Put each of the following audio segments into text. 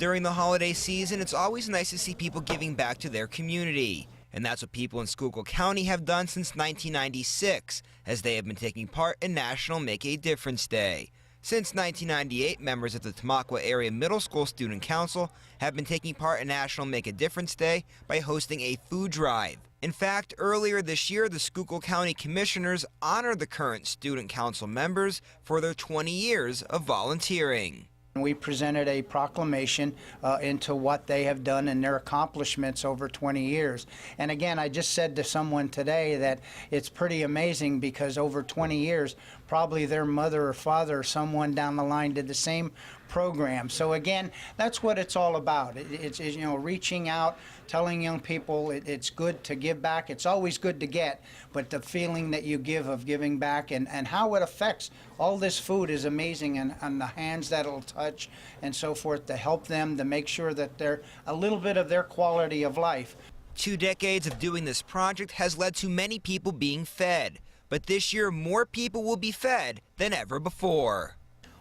During the holiday season, it's always nice to see people giving back to their community. And that's what people in Schuylkill County have done since 1996, as they have been taking part in National Make a Difference Day. Since 1998, members of the Tamaqua Area Middle School Student Council have been taking part in National Make a Difference Day by hosting a food drive. In fact, earlier this year, the Schuylkill County Commissioners honored the current Student Council members for their 20 years of volunteering. We presented a proclamation into what they have done and their accomplishments over 20 years. And again, I just said to someone today that it's pretty amazing because over 20 years, probably their mother or father or someone down the line did the same program. So again, that's what it's all about. It's you know, reaching out, telling young people it's good to give back. It's always good to get, but the feeling that you give of giving back and how it affects all this food is amazing, and the hands that it'll touch and so forth to help them, to make sure that they're a little bit of their quality of life. 2 decades of doing this project has led to many people being fed, but this year more people will be fed than ever before.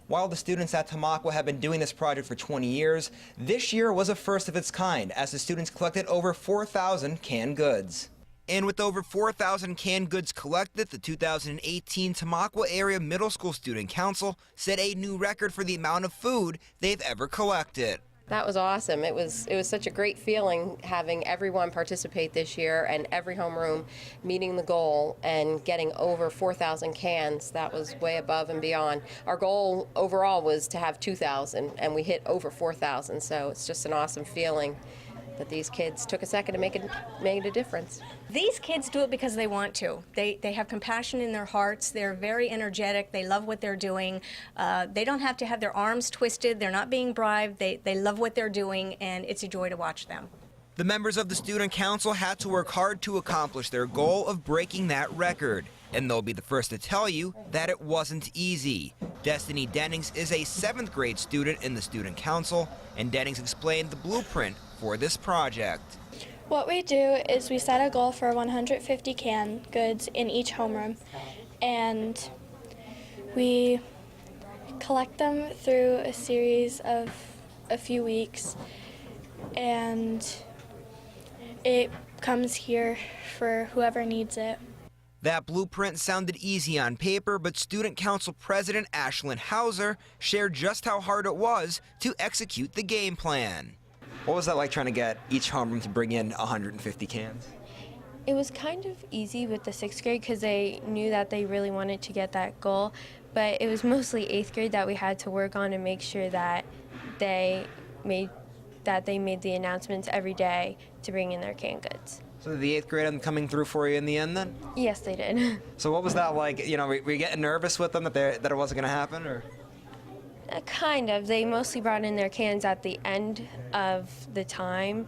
While the students at Tamaqua have been doing this project for 20 years, this year was a first of its kind as the students collected over 4,000 canned goods. And with over 4,000 canned goods collected, the 2018 Tamaqua Area Middle School Student Council set a new record for the amount of food they've ever collected. That was awesome. It was such a great feeling having everyone participate this year and every homeroom meeting the goal and getting over 4,000 cans. That was way above and beyond. Our goal overall was to have 2,000 and we hit over 4,000. So it's just an awesome feeling that these kids took a second to make a difference. These kids do it because they want to. They have compassion in their hearts. They're very energetic. They love what they're doing. They don't have to have their arms twisted. They're not being bribed. They love what they're doing, and it's a joy to watch them. The members of the Student Council had to work hard to accomplish their goal of breaking that record. And they'll be the first to tell you that it wasn't easy. Destiny Dennings is a 7th grade student in the Student Council, and Dennings explained the blueprint for this project. What we do is we set a goal for 150 canned goods in each homeroom, and we collect them through a series of a few weeks, and it comes here for whoever needs it. That blueprint sounded easy on paper, but Student Council President Ashlyn Hauser shared just how hard it was to execute the game plan. What was that like trying to get each homeroom to bring in 150 cans? It was kind of easy with the 6th grade because they knew that they really wanted to get that goal, but it was mostly 8th grade that we had to work on and make sure that they made the announcements every day to bring in their canned goods. So did the 8th grade coming through for you in the end then? Yes, they did. So what was that like? You know, were you getting nervous with them that it wasn't going to happen, or? Kind of. They mostly brought in their cans at the end of the time,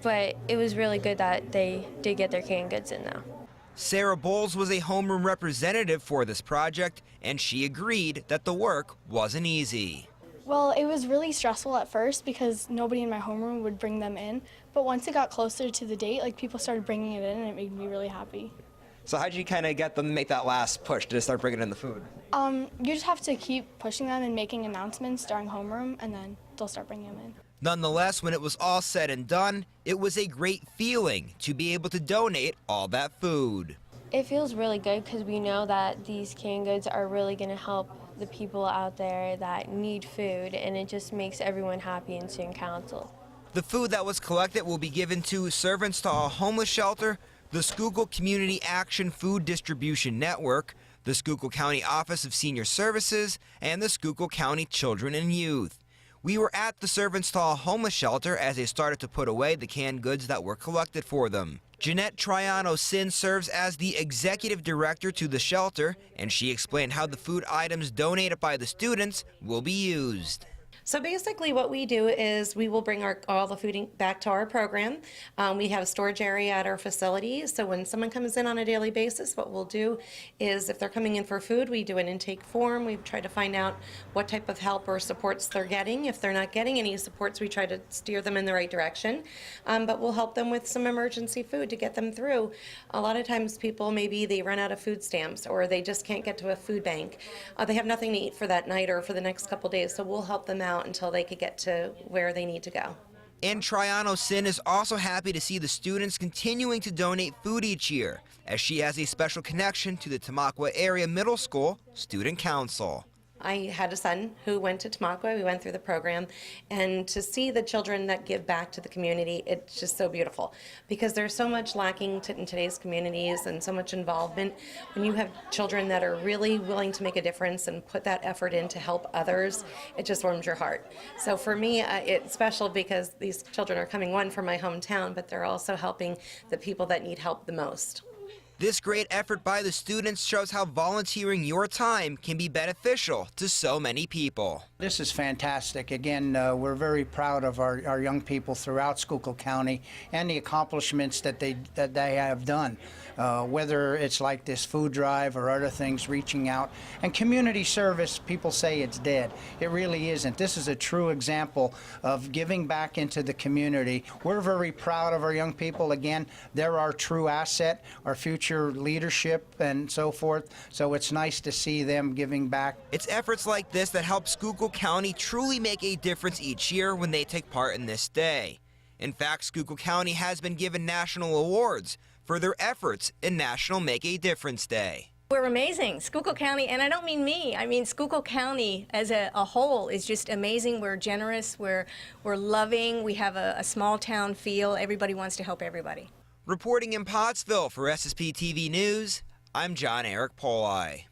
but it was really good that they did get their canned goods in though. Sarah Bowles was a homeroom representative for this project, and she agreed that the work wasn't easy. Well, it was really stressful at first because nobody in my homeroom would bring them in, but once it got closer to the date, like people started bringing it in, and it made me really happy. So how did you kind of get them to make that last push to start bringing in the food? You just have to keep pushing them and making announcements during homeroom, and then they'll start bringing them in. Nonetheless, when it was all said and done, it was a great feeling to be able to donate all that food. It feels really good because we know that these canned goods are really going to help the people out there that need food, and it just makes everyone happy in Student Council. The food that was collected will be given to Servants to All Homeless Shelter, the Schuylkill Community Action Food Distribution Network, the Schuylkill County Office of Senior Services, and the Schuylkill County Children and Youth. We were at the Servants to All Homeless Shelter as they started to put away the canned goods that were collected for them. Jeanette Triano-Sin serves as the executive director to the shelter, and she explained how the food items donated by the students will be used. So basically what we do is we will bring all the food back to our program. We have a storage area at our facility, so when someone comes in on a daily basis, what we'll do is if they're coming in for food, we do an intake form. We try to find out what type of help or supports they're getting. If they're not getting any supports, we try to steer them in the right direction. But we'll help them with some emergency food to get them through. A lot of times people, maybe they run out of food stamps or they just can't get to a food bank. They have nothing to eat for that night or for the next couple days, so we'll help them out out until they could get to where they need to go. And Triano Sin is also happy to see the students continuing to donate food each year, as she has a special connection to the Tamaqua Area Middle School Student Council. I had a son who went to Tamaqua. We went through the program, and to see the children that give back to the community, it's just so beautiful, because there's so much lacking in today's communities and so much involvement. When you have children that are really willing to make a difference and put that effort in to help others, it just warms your heart. So for me, it's special because these children are coming, one, from my hometown, but they're also helping the people that need help the most. This great effort by the students shows how volunteering your time can be beneficial to so many people. This is fantastic. Again, we're very proud of our young people throughout Schuylkill County and the accomplishments that they have done, whether it's like this food drive or other things, reaching out. And community service, people say it's dead. It really isn't. This is a true example of giving back into the community. We're very proud of our young people. Again, they're our true asset, our future leadership and so forth. So it's nice to see them giving back. It's efforts like this that help Schuylkill County truly make a difference each year when they take part in this day. In fact, Schuylkill County has been given national awards for their efforts in National Make a Difference Day. We're amazing. Schuylkill County, and I don't mean me, I mean Schuylkill County as a whole is just amazing. We're generous, we're loving, we have a small town feel. Everybody wants to help everybody. Reporting in Pottsville for SSPTV News, I'm John Eric Poli.